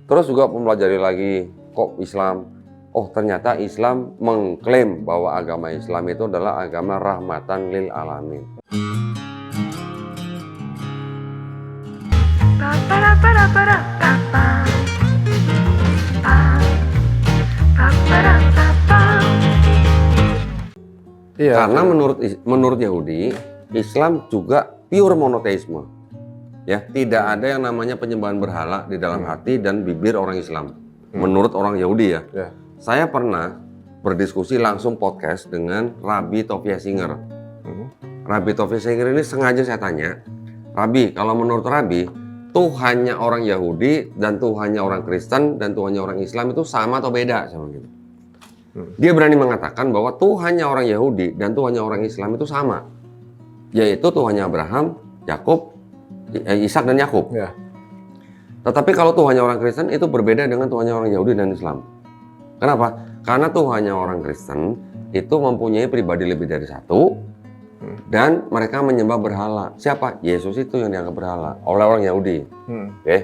Terus juga mempelajari lagi, kok Islam? Oh, ternyata Islam mengklaim bahwa agama Islam itu adalah agama rahmatan lil alamin. Iya, Karena menurut Yahudi, Islam juga pure monoteisme. Ya, tidak ada yang namanya penyembahan berhala di dalam hati dan bibir orang Islam. Menurut orang Yahudi ya. Ya. Saya pernah berdiskusi langsung podcast dengan Rabbi Tovia Singer. Rabbi Tovia Singer ini sengaja saya tanya, Rabbi, kalau menurut Rabbi, Tuhannya orang Yahudi dan Tuhannya orang Kristen dan Tuhannya orang Islam itu sama atau beda? Sama gitu. Dia berani mengatakan bahwa Tuhannya orang Yahudi dan Tuhannya orang Islam itu sama, yaitu Tuhannya Abraham, Yakub, Ishak dan Yakub. Ya. Tetapi kalau Tuhannya orang Kristen itu berbeda dengan Tuhannya orang Yahudi dan Islam. Kenapa? Karena Tuhannya orang Kristen itu mempunyai pribadi lebih dari satu dan mereka menyembah berhala. Siapa? Yesus itu yang dianggap berhala oleh orang Yahudi. Oke.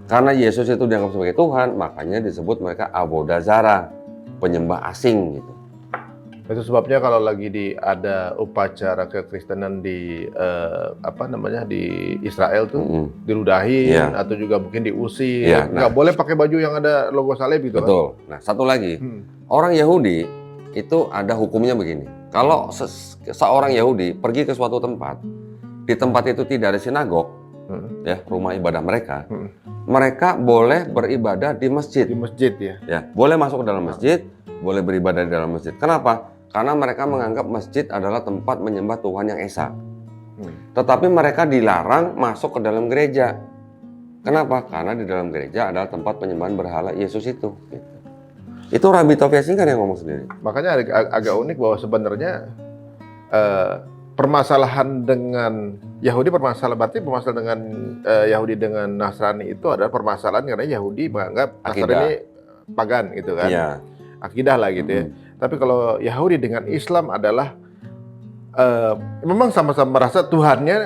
Karena Yesus itu dianggap sebagai Tuhan, makanya disebut mereka Avodazara, penyembah asing gitu. Itu sebabnya kalau lagi ada upacara kekristenan di di Israel tuh diludahin atau juga mungkin diusir, nggak boleh pakai baju yang ada logo salib gitu. Betul. Kan? Nah, satu lagi, orang Yahudi itu ada hukumnya begini. Kalau seorang Yahudi pergi ke suatu tempat, di tempat itu tidak ada sinagog, ya rumah ibadah mereka, mereka boleh beribadah di masjid. Di masjid ya. Ya, boleh masuk ke dalam masjid, boleh beribadah di dalam masjid. Kenapa? Karena mereka menganggap masjid adalah tempat menyembah Tuhan yang esa. Tetapi mereka dilarang masuk ke dalam gereja. Kenapa? Karena di dalam gereja adalah tempat penyembahan berhala Yesus itu. Gitu. Itu Rabbi Tovia Singer yang ngomong sendiri. Makanya agak unik bahwa sebenarnya permasalahan dengan Yahudi berarti permasalahan dengan Yahudi dengan Nasrani itu adalah permasalahan karena Yahudi menganggap Nasrani pagan gitu kan. Iya. Akidah lah gitu ya. Tapi kalau Yahudi dengan Islam adalah memang sama-sama merasa Tuhannya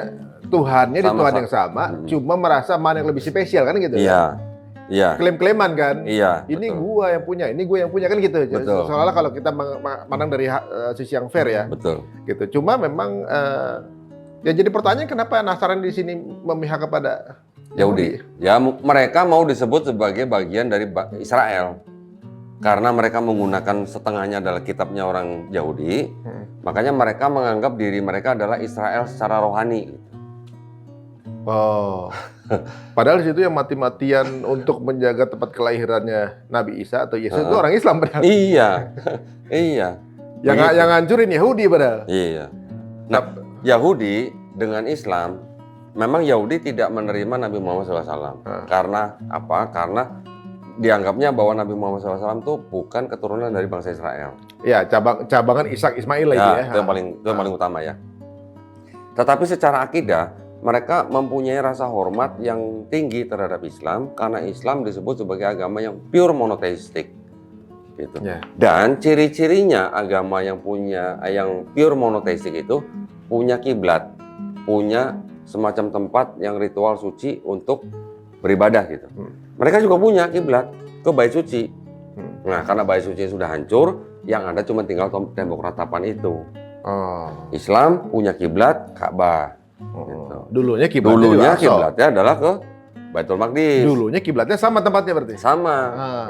di Tuhan yang sama, cuma merasa mana yang lebih spesial kan gitu. Iya. Iya. Klaim-klaiman kan. Iya. Ini gua yang punya, ini gua yang punya kan gitu. Betul. Soalnya kalau kita mandang dari sisi yang fair ya. Betul. Gitu. Cuma memang ya jadi pertanyaan kenapa Nasrani di sini memihak kepada Yahudi? Ya mereka mau disebut sebagai bagian dari Israel. Karena mereka menggunakan setengahnya adalah kitabnya orang Yahudi, makanya mereka menganggap diri mereka adalah Israel secara rohani. Oh, padahal di situ yang mati-matian untuk menjaga tempat kelahirannya Nabi Isa atau Yesus itu orang Islam padahal. Iya, iya. Yang ngancurin Yahudi padahal. Iya. Nah, Yahudi dengan Islam, memang Yahudi tidak menerima Nabi Muhammad SAW. Karena apa? Karena dianggapnya bahwa Nabi Muhammad SAW itu bukan keturunan dari bangsa Israel. Ya, cabangan Ishak Ismail itu ya. Itu yang paling utama ya. Tetapi secara akidah, mereka mempunyai rasa hormat yang tinggi terhadap Islam karena Islam disebut sebagai agama yang pure monoteistik. Gitu. Ya. Dan ciri-cirinya agama yang pure monoteistik itu punya kiblat, punya semacam tempat yang ritual suci untuk beribadah gitu. Mereka juga punya kiblat ke Bait Suci. Nah, karena Bait Suci sudah hancur, yang ada cuma tinggal tembok ratapan itu. Islam punya kiblat Ka'bah. Gitu. Dulunya kiblatnya adalah ke Baitul Maqdis. Dulunya kiblatnya sama tempatnya berarti. Sama,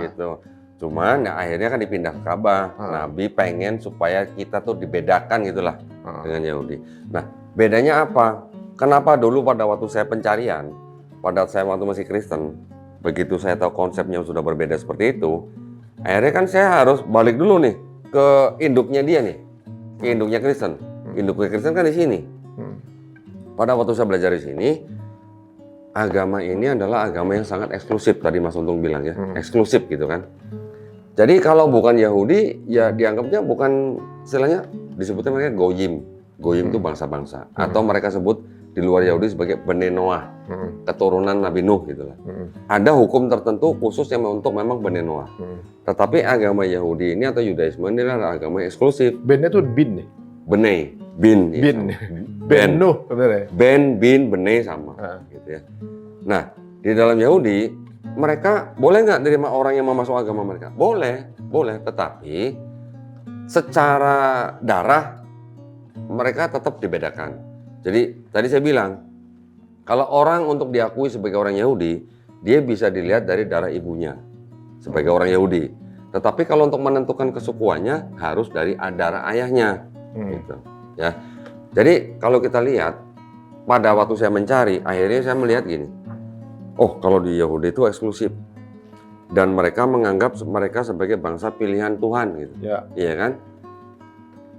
gitu. Cuman akhirnya kan dipindah ke Ka'bah. Nabi pengen supaya kita tuh dibedakan gitulah dengan Yahudi. Nah, bedanya apa? Kenapa dulu pada waktu saya pencarian, pada saya waktu masih Kristen, begitu saya tahu konsepnya sudah berbeda seperti itu, akhirnya kan saya harus balik dulu nih ke induknya dia nih, ke induknya Kristen. Induknya Kristen kan di sini. Pada waktu saya belajar di sini, agama ini adalah agama yang sangat eksklusif, tadi Mas Untung bilang ya, eksklusif gitu kan. Jadi kalau bukan Yahudi, ya dianggapnya bukan, istilahnya disebutnya mereka Goyim. Goyim itu bangsa-bangsa. Atau mereka sebut di luar Yahudi sebagai Bene Noah, keturunan Nabi Nuh gitu lah. Ada hukum tertentu khusus yang untuk memang Bene Noah. Tetapi agama Yahudi ini atau Yudaisme ini adalah agama eksklusif. Ben itu bin nih. Bene, bin. Bin. Ya, Ben Nuh sebenarnya. Ben, bin, Bene sama gitu ya. Nah, di dalam Yahudi mereka boleh nggak terima orang yang mau masuk agama mereka? Boleh, boleh. Tetapi secara darah mereka tetap dibedakan. Jadi tadi saya bilang, kalau orang untuk diakui sebagai orang Yahudi, dia bisa dilihat dari darah ibunya sebagai orang Yahudi. Tetapi kalau untuk menentukan kesukuannya harus dari darah ayahnya. Gitu, ya. Jadi kalau kita lihat, pada waktu saya mencari, akhirnya saya melihat gini. Oh, kalau di Yahudi itu eksklusif. Dan mereka menganggap mereka sebagai bangsa pilihan Tuhan gitu. Ya. Iya kan?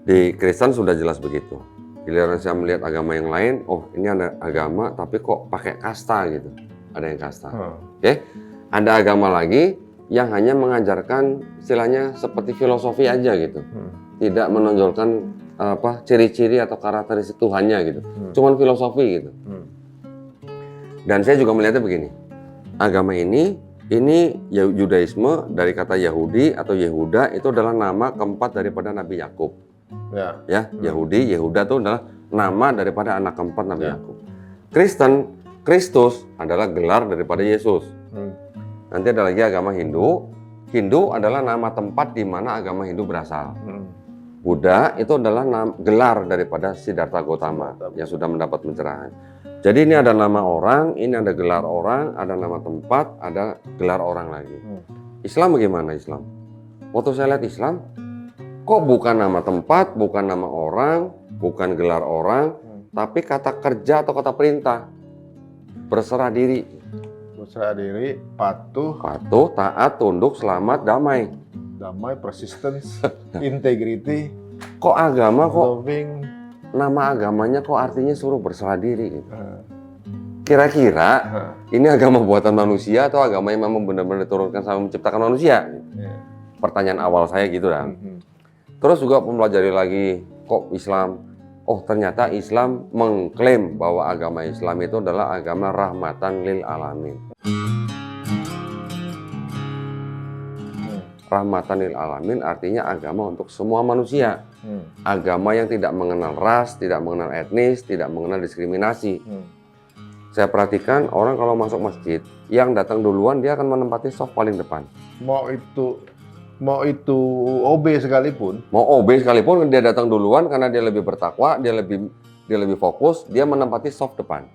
Di Kristen sudah jelas begitu. Giliran saya melihat agama yang lain, oh ini ada agama tapi kok pakai kasta gitu. Ada yang kasta. Oke. Ada agama lagi yang hanya mengajarkan istilahnya seperti filosofi aja gitu. Tidak menonjolkan ciri-ciri atau karakteristik Tuhannya gitu. Cuman filosofi gitu. Dan saya juga melihatnya begini. Agama ini Yudaisme dari kata Yahudi atau Yehuda itu adalah nama keempat daripada Nabi Yakub. Ya, Yahudi, Yehuda itu adalah nama daripada anak keempat Nabi Yakub. Kristen, Kristus adalah gelar daripada Yesus. Nanti ada lagi agama Hindu. Hindu adalah nama tempat di mana agama Hindu berasal. Buddha itu adalah gelar daripada Siddhartha Gautama yang sudah mendapat pencerahan. Jadi ini ada nama orang, ini ada gelar orang, ada nama tempat, ada gelar orang lagi. Islam bagaimana Islam? Waktu saya lihat Islam, kok bukan nama tempat, bukan nama orang, bukan gelar orang, tapi kata kerja atau kata perintah. Berserah diri. Berserah diri, patuh, taat, tunduk, selamat, damai. Damai, persistence, integrity. Kok agama kok loving. Nama agamanya kok artinya suruh berserah diri gitu. Kira-kira ini agama buatan manusia atau agama yang memang benar-benar diturunkan sama menciptakan manusia? Pertanyaan awal saya gitu kan. Terus juga mempelajari lagi kok Islam. Oh ternyata Islam mengklaim bahwa agama Islam itu adalah agama rahmatan lil alamin. Rahmatan lil alamin artinya agama untuk semua manusia. Agama yang tidak mengenal ras, tidak mengenal etnis, tidak mengenal diskriminasi. Saya perhatikan orang kalau masuk masjid, yang datang duluan dia akan menempati saf paling depan. Mau itu OB sekalipun dia datang duluan karena dia lebih bertakwa, dia lebih fokus, dia menempati saf depan.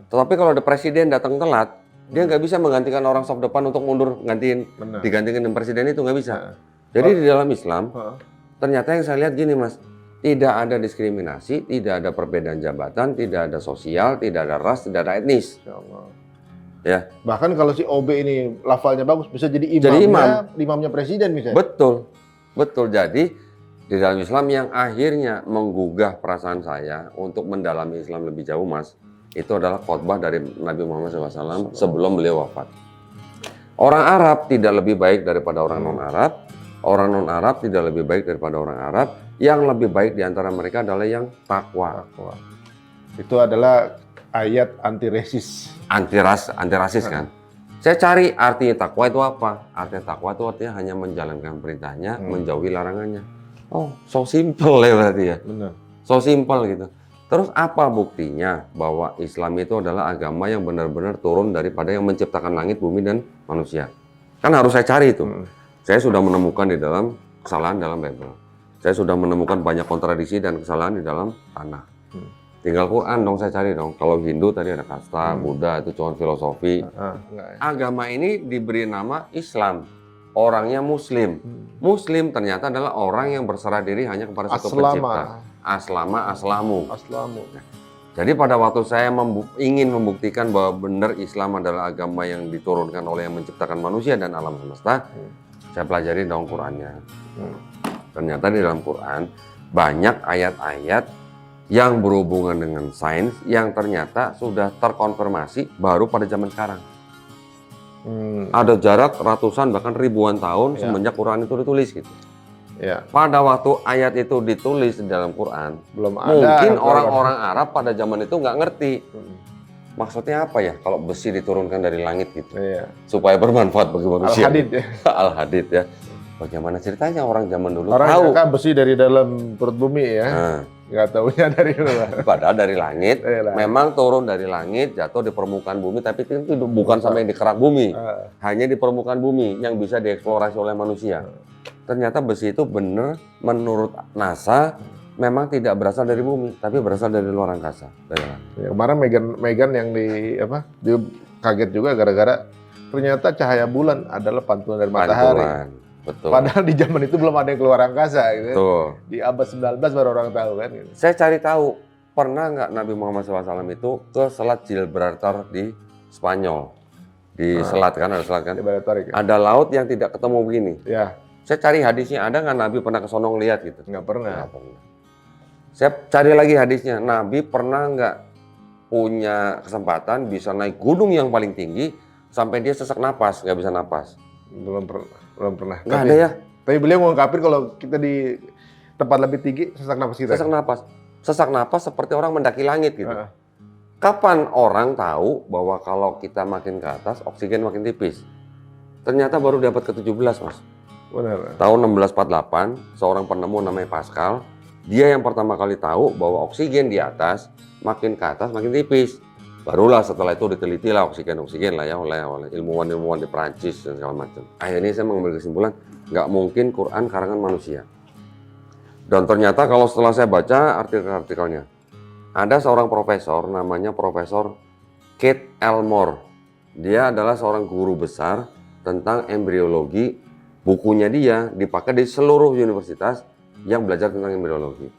Tetapi kalau ada presiden datang telat, dia nggak bisa menggantikan orang saf depan untuk mundur digantikan dengan presiden itu nggak bisa. Jadi di dalam Islam ternyata yang saya lihat gini Mas, tidak ada diskriminasi, tidak ada perbedaan jabatan, tidak ada sosial, tidak ada ras, tidak ada etnis. Ya. Bahkan kalau si OB ini lafalnya bagus bisa jadi imamnya presiden misalnya. Betul. Jadi di dalam Islam yang akhirnya menggugah perasaan saya untuk mendalami Islam lebih jauh Mas, itu adalah khotbah dari Nabi Muhammad SAW sebelum beliau wafat. Orang Arab tidak lebih baik daripada orang non-Arab. Orang non-Arab tidak lebih baik daripada orang Arab. Yang lebih baik di antara mereka adalah yang takwa. Itu adalah ayat anti-rasis. Anti-rasis kan. Saya cari artinya takwa itu apa? Artinya takwa itu artinya hanya menjalankan perintahnya, menjauhi larangannya. Oh, so simple ya berarti ya. Benar. So simple gitu. Terus apa buktinya bahwa Islam itu adalah agama yang benar-benar turun daripada yang menciptakan langit, bumi, dan manusia? Kan harus saya cari itu. Saya sudah menemukan di dalam kesalahan dalam Bible. Saya sudah menemukan banyak kontradiksi dan kesalahan di dalam tanah. Tinggal Quran dong saya cari dong. Kalau Hindu tadi ada kasta, Buddha itu cuma filosofi. Agama ini diberi nama Islam. Orangnya Muslim. Muslim ternyata adalah orang yang berserah diri hanya kepada satu pencipta. Aslamu. Nah, jadi pada waktu saya ingin membuktikan bahwa benar Islam adalah agama yang diturunkan oleh yang menciptakan manusia dan alam semesta, saya pelajari dong Qurannya. Ternyata di dalam Quran banyak ayat-ayat yang berhubungan dengan sains yang ternyata sudah terkonfirmasi baru pada zaman sekarang. Ada jarak ratusan bahkan ribuan tahun semenjak Quran itu ditulis gitu. Pada waktu ayat itu ditulis di dalam Quran, belum ada. Mungkin orang-orang Arab pada zaman itu nggak ngerti. Maksudnya apa ya kalau besi diturunkan dari langit gitu, supaya bermanfaat bagi manusia. Al-Hadid ya. Al-Hadid ya. Bagaimana ceritanya orang zaman dulu orang tahu? Kan besi dari dalam perut bumi ya. Nggak taunya dari luar. Padahal dari langit, Dari langit. memang turun dari langit, jatuh di permukaan bumi, tapi itu bukan sampai di kerak bumi. Hanya di permukaan bumi yang bisa dieksplorasi oleh manusia. Ternyata besi itu benar menurut NASA memang tidak berasal dari bumi, tapi berasal dari luar angkasa. Ya, kemarin Megan yang dia kaget juga gara-gara ternyata cahaya bulan adalah pantulan dari matahari. Betul. Padahal di zaman itu belum ada yang keluar angkasa gitu. Betul. Di abad 19 baru orang tahu kan gitu. Saya cari tahu, pernah nggak Nabi Muhammad SAW itu ke Selat Gibraltar di Spanyol? Di selat kan, ada selat kan? Ada laut yang tidak ketemu begini. Ya. Saya cari hadisnya, ada nggak Nabi pernah ke sono ngeliat gitu? Nggak pernah. Saya cari lagi hadisnya, Nabi pernah nggak punya kesempatan bisa naik gunung yang paling tinggi sampai dia sesak napas, nggak bisa napas? Belum pernah. Nggak ada ya? Tapi beliau ngungkapin kalau kita di tempat lebih tinggi sesak napas kita. Sesak napas seperti orang mendaki langit gitu. Kapan orang tahu bahwa kalau kita makin ke atas oksigen makin tipis? Ternyata baru dapat ke-17, Mas. Benar. Tahun 1648, seorang penemu namanya Pascal, dia yang pertama kali tahu bahwa oksigen di atas makin ke atas makin tipis. Barulah setelah itu diteliti lah oksigen lah ya oleh ilmuwan-ilmuwan di Perancis dan segala macam. Akhirnya saya mengambil kesimpulan nggak mungkin Quran karangan manusia. Dan ternyata kalau setelah saya baca artikel-artikelnya, ada seorang profesor namanya Profesor Keith Elmore. Dia adalah seorang guru besar tentang embriologi. Bukunya dia dipakai di seluruh universitas yang belajar tentang embriologi.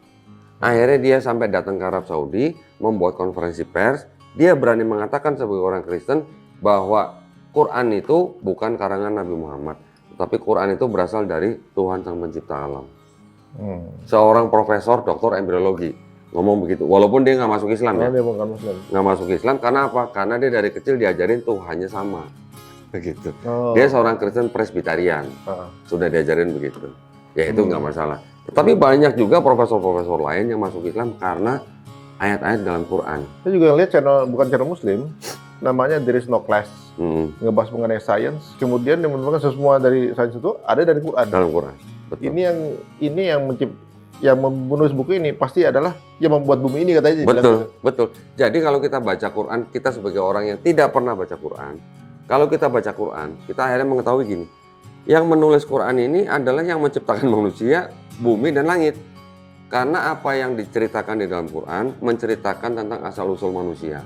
Akhirnya dia sampai datang ke Arab Saudi, membuat konferensi pers. Dia berani mengatakan sebagai orang Kristen bahwa Quran itu bukan karangan Nabi Muhammad, tapi Quran itu berasal dari Tuhan Sang Pencipta alam. Seorang profesor doktor embriologi ngomong begitu, walaupun dia nggak masuk Islam ya. Dia bukan Muslim. Nggak masuk Islam karena apa? Karena dia dari kecil diajarin Tuhannya sama, begitu. Dia seorang Kristen Presbyterian, sudah diajarin begitu. Ya itu nggak masalah. Tetapi banyak juga profesor-profesor lain yang masuk Islam karena ayat-ayat dalam Quran. Saya juga lihat bukan channel Muslim, namanya There is No Class, ngebahas mengenai sains. Kemudian dia menemukan semua dari sains itu ada dari Quran. Dalam Quran. Betul. Ini yang menulis buku ini pasti adalah yang membuat bumi ini katanya. Betul. Jadi kalau kita baca Quran, kita sebagai orang yang tidak pernah baca Quran, kalau kita baca Quran, kita akhirnya mengetahui gini, yang menulis Quran ini adalah yang menciptakan manusia, bumi dan langit. Karena apa yang diceritakan di dalam Quran menceritakan tentang asal-usul manusia.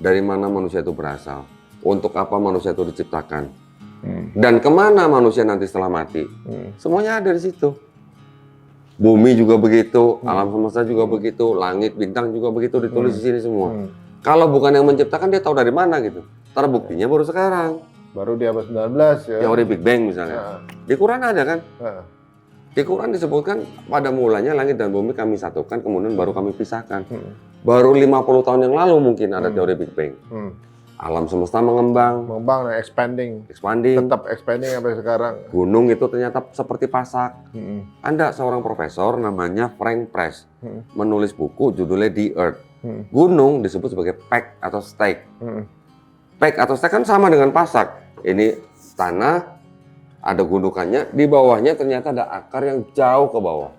Dari mana manusia itu berasal, untuk apa manusia itu diciptakan, dan kemana manusia nanti setelah mati. Semuanya ada di situ. Bumi juga begitu, alam semesta juga begitu, langit, bintang juga begitu, ditulis di sini semua. Kalau bukan yang menciptakan, dia tahu dari mana gitu. Terbuktinya baru sekarang. Baru di abad 19 ya. Teori Big Bang misalnya. Di Quran ada kan? Di Quran disebutkan pada mulanya langit dan bumi kami satukan, kemudian baru kami pisahkan. Baru 50 tahun yang lalu mungkin ada teori Big Bang. Alam semesta mengembang, expanding. Tetap expanding sampai sekarang. Gunung itu ternyata seperti pasak. Ada seorang profesor namanya Frank Press menulis buku judulnya The Earth. Gunung disebut sebagai peak atau stake. Peak atau stake kan sama dengan pasak. Ini tanah, ada gundukannya, di bawahnya ternyata ada akar yang jauh ke bawah.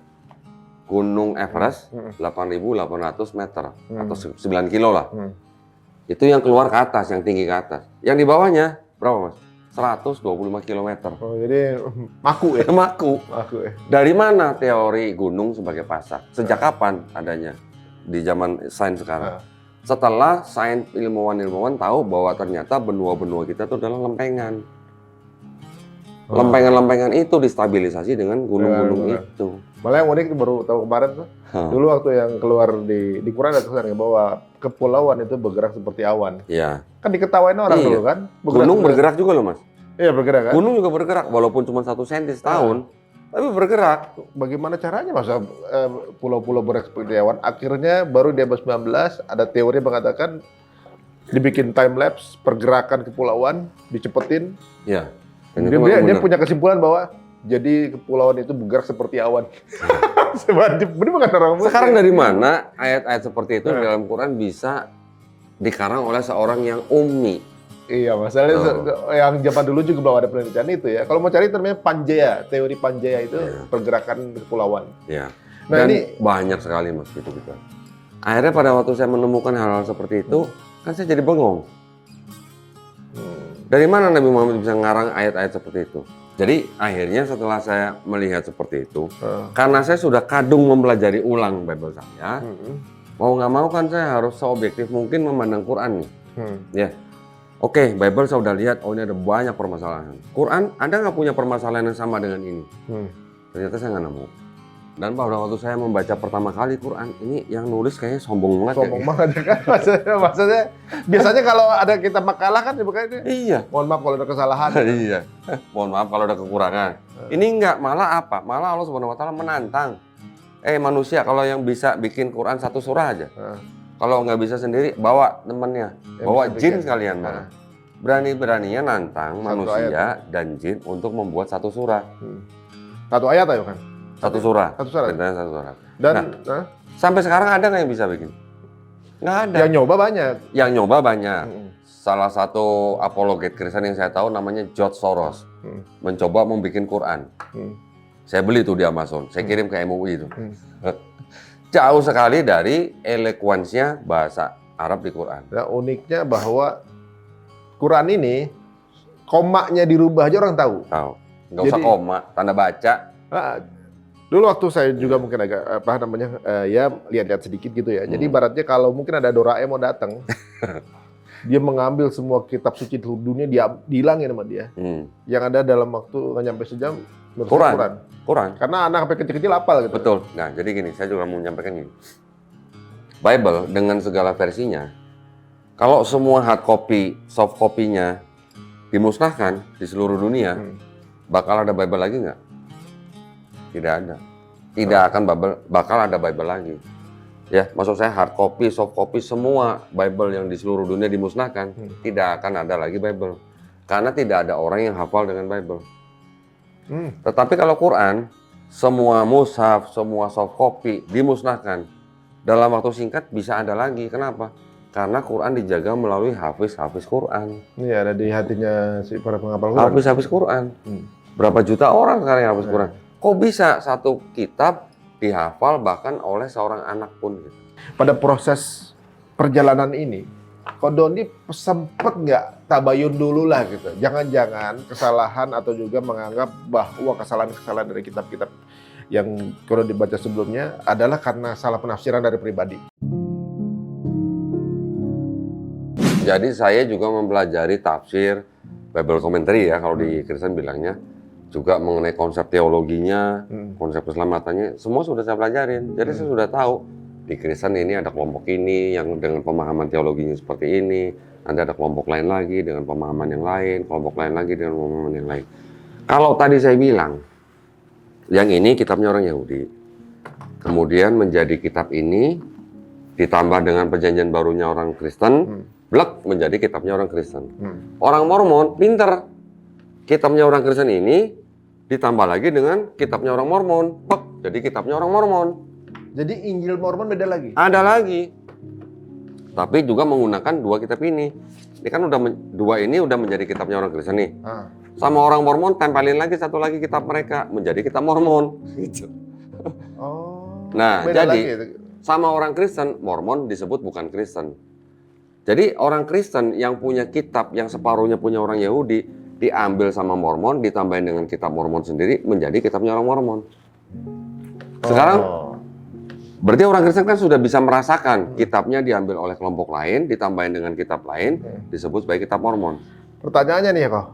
Gunung Everest 8.800 meter atau 9 kilo lah. Itu yang keluar ke atas, yang tinggi ke atas. Yang di bawahnya berapa Mas? 125 kilometer. Oh, jadi maku ya? Maku. Ya. Dari mana teori gunung sebagai pasak? Sejak kapan adanya? Di zaman sains sekarang. Setelah sains ilmuwan-ilmuwan tahu bahwa ternyata benua-benua kita itu adalah lempengan. Lempengan-lempengan itu distabilisasi dengan gunung-gunung itu. Malah yang unik baru tahu kemarin tuh. Dulu waktu yang keluar di Quran ada tulisan bahwa kepulauan itu bergerak seperti awan. Iya. Kan diketawain orang dulu kan. Gunung bergerak juga loh Mas. Iya bergerak kan. Gunung juga bergerak walaupun cuma 1 senti setahun, tapi bergerak. Bagaimana caranya masa pulau-pulau bergerak seperti awan? Akhirnya baru di abad 19 ada teori mengatakan dibikin time lapse pergerakan kepulauan dicepetin. Iya. Dia punya kesimpulan bahwa jadi kepulauan itu bergerak seperti awan. Sekarang dari mana ayat-ayat seperti itu di dalam Quran bisa dikarang oleh seorang yang ummi? Iya, masalahnya yang zaman dulu juga belum ada penelitian itu ya. Kalau mau cari namanya Pangaea, teori Pangaea itu pergerakan kepulauan. Iya. Nah, Dan ini banyak sekali Mas gitu. Akhirnya pada waktu saya menemukan hal-hal seperti itu, kan saya jadi bengong. Dari mana Nabi Muhammad bisa ngarang ayat-ayat seperti itu? Jadi akhirnya setelah saya melihat seperti itu, karena saya sudah kadung mempelajari ulang Bible saya, mau nggak mau kan saya harus seobjektif mungkin memandang Quran nih. Ya, oke, Bible saya udah lihat, oh ini ada banyak permasalahan. Quran, ada nggak punya permasalahan yang sama dengan ini? Ternyata saya nggak nemu. Dan pada waktu saya membaca pertama kali Quran, ini yang nulis kayaknya sombong banget. Sombong banget kan? Maksudnya, biasanya kalau ada kita makalah kan, bukannya? Iya. Mohon maaf kalau ada kesalahan. Iya. Mohon maaf kalau ada kekurangan. Ini enggak, malah apa? Malah Allah Subhanahu Wa Taala menantang. Manusia kalau yang bisa bikin Quran satu surah aja. Kalau nggak bisa sendiri, bawa temennya, bawa jin sekalian malah. Berani-beraninya nantang manusia dan jin untuk membuat satu surah. Satu ayat ayo kan? Satu surah. Satu surah. Benar, satu surah. Dan sampai sekarang ada nggak yang bisa bikin? Nggak ada. Yang nyoba banyak. Yang nyoba banyak. Salah satu apologet Kristen yang saya tahu namanya George Soros. Mencoba membuat Quran. Saya beli tuh di Amazon. Saya kirim ke MUI itu. Jauh sekali dari elekuensinya bahasa Arab di Quran. Nah, uniknya bahwa Quran ini komanya dirubah aja orang tahu. Tahu. Nggak usah koma, tanda baca. Dulu waktu saya juga mungkin agak ya lihat-lihat sedikit gitu ya. Jadi ibaratnya kalau mungkin ada Doraemon datang, dia mengambil semua kitab suci seluruh dunia, dia dihilangin sama dia. Yang ada dalam waktu nggak nyampe sejam, Quran. Karena anak sampai kecil-kecil hafal gitu. Betul. Nah, jadi gini, saya juga mau menyampaikan gini. Bible dengan segala versinya, kalau semua hard copy, soft copy-nya dimusnahkan di seluruh dunia, bakal ada Bible lagi nggak? Tidak ada. Tidak akan bakal ada Bible lagi. Ya, maksud saya hard copy, soft copy, semua Bible yang di seluruh dunia dimusnahkan, tidak akan ada lagi Bible. Karena tidak ada orang yang hafal dengan Bible. Tetapi kalau Quran, semua mushaf, semua soft copy dimusnahkan. Dalam waktu singkat bisa ada lagi. Kenapa? Karena Quran dijaga melalui hafiz-hafiz Quran. Iya, ada di hatinya si para penghafal Quran. Hafiz-hafiz Quran. Berapa juta orang sekarang yang hafiz Quran? Kok bisa satu kitab dihafal bahkan oleh seorang anak pun? Gitu. Pada proses perjalanan ini, Ko Doni sempet nggak tabayun dulu lah gitu. Jangan-jangan kesalahan atau juga menganggap bahwa kesalahan-kesalahan dari kitab-kitab yang kalau dibaca sebelumnya adalah karena salah penafsiran dari pribadi. Jadi saya juga mempelajari tafsir, Bible commentary ya kalau di Kristen bilangnya, juga mengenai konsep teologinya, konsep keselamatannya, semua sudah saya pelajarin. Jadi saya sudah tahu di Kristen ini ada kelompok ini yang dengan pemahaman teologinya seperti ini, nanti ada kelompok lain lagi dengan pemahaman yang lain, kelompok lain lagi dengan pemahaman yang lain. Kalau tadi saya bilang, yang ini kitabnya orang Yahudi, kemudian menjadi kitab ini ditambah dengan perjanjian barunya orang Kristen, blek menjadi kitabnya orang Kristen. Orang Mormon pinter, kitabnya orang Kristen ini ditambah lagi dengan kitabnya orang Mormon, jadi kitabnya orang Mormon. Jadi Injil Mormon beda lagi? Ada lagi. Tapi juga menggunakan dua kitab ini. Ini kan dua ini udah menjadi kitabnya orang Kristen nih. Sama orang Mormon tempelin lagi satu lagi kitab mereka menjadi kitab Mormon. Gitu. Nah, jadi sama orang Kristen, Mormon disebut bukan Kristen. Jadi orang Kristen yang punya kitab yang separuhnya punya orang Yahudi diambil sama Mormon, ditambahin dengan kitab Mormon sendiri menjadi kitabnya orang Mormon. Sekarang berarti orang Kristen kan sudah bisa merasakan kitabnya diambil oleh kelompok lain, ditambahin dengan kitab lain, disebut sebagai kitab Mormon. Pertanyaannya nih ya kok,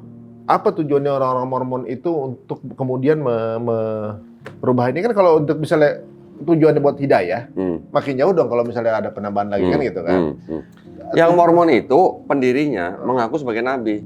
apa tujuannya orang-orang Mormon itu untuk kemudian merubah ini kan? Kalau untuk misalnya tujuannya buat hidayah, makin jauh dong kalau misalnya ada penambahan lagi kan gitu kan. Yang Mormon itu pendirinya mengaku sebagai nabi.